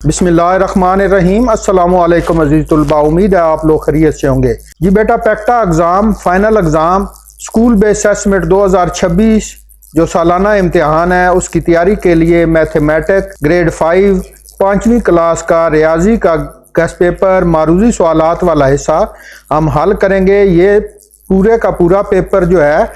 बिस्मिल्लाहिर्रहमानिर्रहीम। अस्सलाम वालेकुम अजीज तलबा, उम्मीद है आप लोग खैरियत से होंगे। जी बेटा, पैक्टा exam final exam school based assessment 2026 जो सालाना इम्तिहान है उसकी तैयारी के लिए मैथमेटिक ग्रेड 5 5वीं क्लास का रियाजी का गेस्ट पेपर मारूजी सवालात वाला हिस्सा हम हल करेंगे। ये पूरे का पूरा पेपर जो है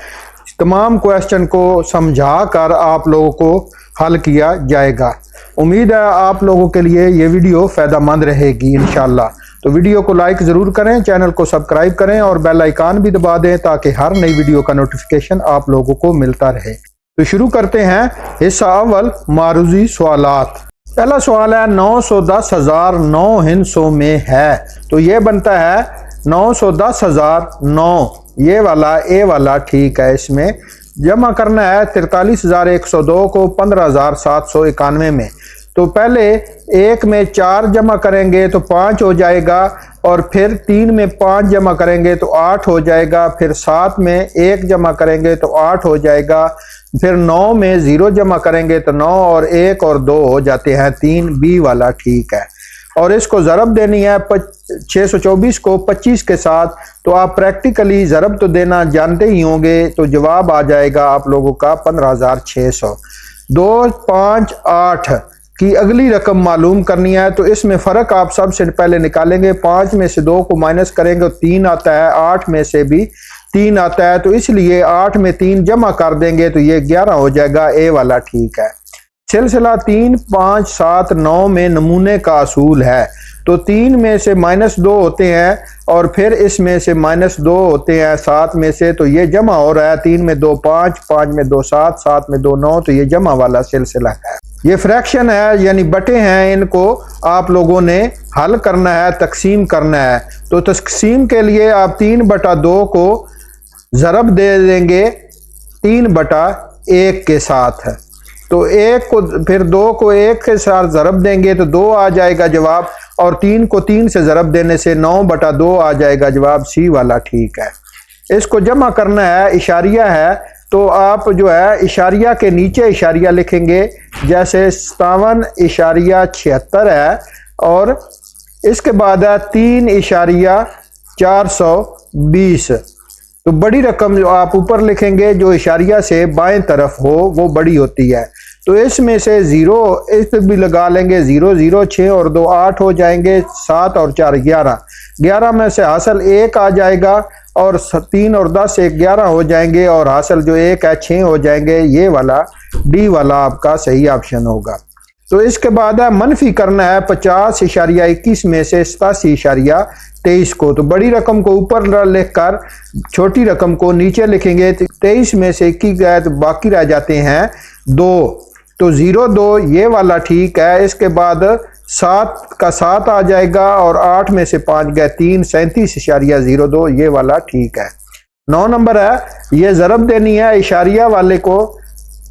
तमाम क्वेश्चन को समझा कर आप लोगों को हल किया जाएगा। उम्मीद है आप लोगों के लिए ये वीडियो फ़ायदेमंद रहेगी इंशाल्लाह। तो वीडियो को लाइक ज़रूर करें, चैनल को सब्सक्राइब करें और बेल आइकन भी दबा दें ताकि हर नई वीडियो का नोटिफिकेशन आप लोगों को मिलता रहे। तो शुरू करते हैं हिस्सा अव्वल मारूजी सवालात। पहला सवाल है 910,000 9 हिस्सों में है, तो ये बनता है 910,009। ये वाला ए वाला ठीक है। इसमें जमा करना है 43,102 को 15,791 में। तो पहले एक में 4 जमा करेंगे तो 5 हो जाएगा, और फिर 3 में 5 जमा करेंगे तो 8 हो जाएगा, फिर 7 में 1 जमा करेंगे तो 8 हो जाएगा, फिर 9 में 0 जमा करेंगे तो 9 और 1 और 2 हो जाते हैं 3। बी वाला ठीक है। और इसको ज़रब देनी है 624 को 25 के साथ। तो आप प्रैक्टिकली ज़रब तो देना जानते ही होंगे, तो जवाब आ जाएगा आप लोगों का 15,600। 2, 5, 8 की अगली रकम मालूम करनी है, तो इसमें फ़र्क आप सबसे पहले निकालेंगे। 5 में से 2 को माइनस करेंगे तो 3 आता है, 8 में से भी 3 आता है, तो इसलिए 8 में 3 जमा कर देंगे तो ये 11 हो जाएगा। ए वाला ठीक है। सिलसिला 3, 5, 7, 9 में नमूने का असूल है, तो 3 में से -2 होते हैं और फिर इसमें से -2 होते हैं 7 में से, तो ये जमा हो रहा है। 3 में 2 5, 5 में 2 7, 7 में 2 9, तो ये जमा वाला सिलसिला है। ये फ्रैक्शन है यानी बटे हैं, इनको आप लोगों ने हल करना है, तकसीम करना है। तो तकसीम के लिए आप 3/2 को ज़रब दे देंगे 3/1 के साथ। तो 1 को फिर 2 को 1 के साथ ज़रब देंगे तो 2 आ जाएगा जवाब, और 3 को 3 से ज़रब देने से 9/2 आ जाएगा जवाब। सी वाला ठीक है। इसको जमा करना है, इशारिया है, तो आप जो है इशारिया के नीचे इशारिया लिखेंगे, जैसे 57.76 है, और इसके बाद है 3.420। तो बड़ी रकम जो आप ऊपर लिखेंगे जो इशारिया से बाएं तरफ हो वो बड़ी होती है। तो इसमें से 0 इस पे भी लगा लेंगे, 0 0 6 और 2 8 हो जाएंगे, 7 और 4 11। 11 में से हासिल 1 आ जाएगा, और 3 और 10 से 11 हो जाएंगे, और हासिल जो 1 है 6 हो जाएंगे। ये वाला डी वाला आपका सही ऑप्शन होगा। तो इसके बाद है मनफी करना है 50.21 में से 87.23 को। तो बड़ी रकम को ऊपर लिखकर छोटी रकम को नीचे लिखेंगे। 23 में से 21 गए तो बाकी रह जाते हैं 2, तो 0 2 ये वाला ठीक है। इसके बाद 7 का 7 आ जाएगा, और 8 में से 5 गए 3, 37.02 ये वाला ठीक है। 9 नंबर है, ये ज़रब देनी है इशारिया वाले को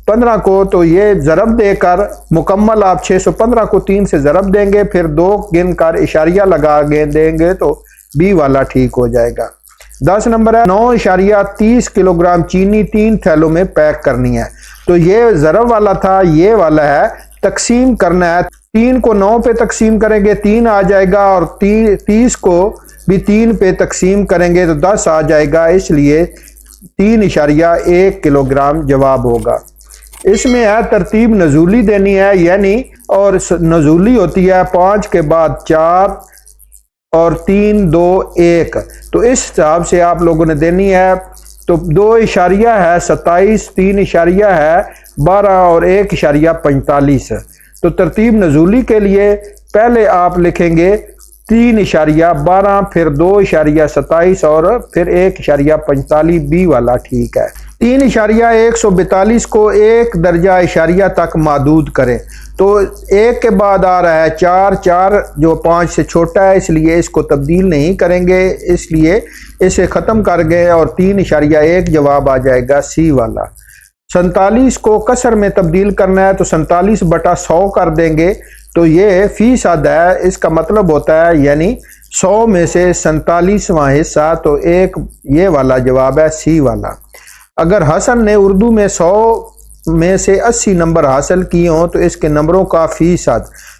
15 को, तो ये ज़रब देकर मुकम्मल आप 615 को 3 से ज़रब देंगे, फिर 2 गिन कर इशारिया लगा देंगे तो बी वाला ठीक हो जाएगा। 10 नंबर है 9.30 किलोग्राम चीनी 3 थैलों में पैक करनी है, तो ये ज़रब वाला था, ये वाला है तकसीम करना है। 3 को 9 पे तकसीम करेंगे 3 आ जाएगा, और 30 को भी 3 पे तकसीम करेंगे तो 10 आ जाएगा, इसलिए 3.1 किलोग्राम जवाब होगा। इसमें है तरतीब नजूली देनी है, यानी और नजूली होती है 5 के बाद 4 और 3 2 1, तो इस हिसाब से आप लोगों ने देनी है। तो 2 इशारिया है 27, 3 इशारिया है 12 और 1.45। तो तरतीब नजूली के लिए पहले आप लिखेंगे 3.12, फिर 2.27 और फिर 1.45। बी वाला ठीक है। 3.142 को 1 दर्जा इशारिया तक मादूद करें, तो 1 के बाद आ रहा है 4 4 जो 5 से छोटा है, इसलिए इसको तब्दील नहीं करेंगे, इसलिए इसे ख़त्म कर गए और 3.1 जवाब आ जाएगा। सी वाला। 47 को कसर में तब्दील करना है, तो 47/100 कर देंगे, तो ये फीसद है, इसका मतलब होता है यानी 100 में से 47वां हिस्सा, तो 1 ये वाला जवाब है। सी वाला। अगर हसन ने उर्दू में 100 में से 80 नंबर हासिल किए हों तो इसके नंबरों का फीसद,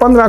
15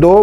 2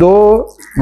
2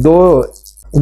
2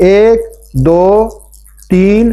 1 2 3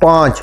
5،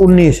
19،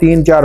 3 4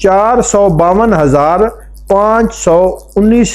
452,519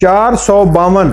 452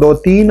2 3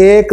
1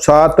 7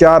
4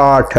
8،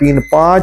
3 5،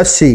80,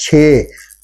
6،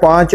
5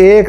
1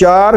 4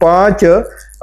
5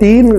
3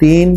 3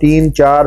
3 4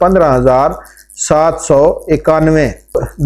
15,791۔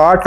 8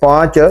5،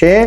6،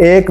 1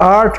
8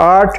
8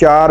4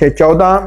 6 14،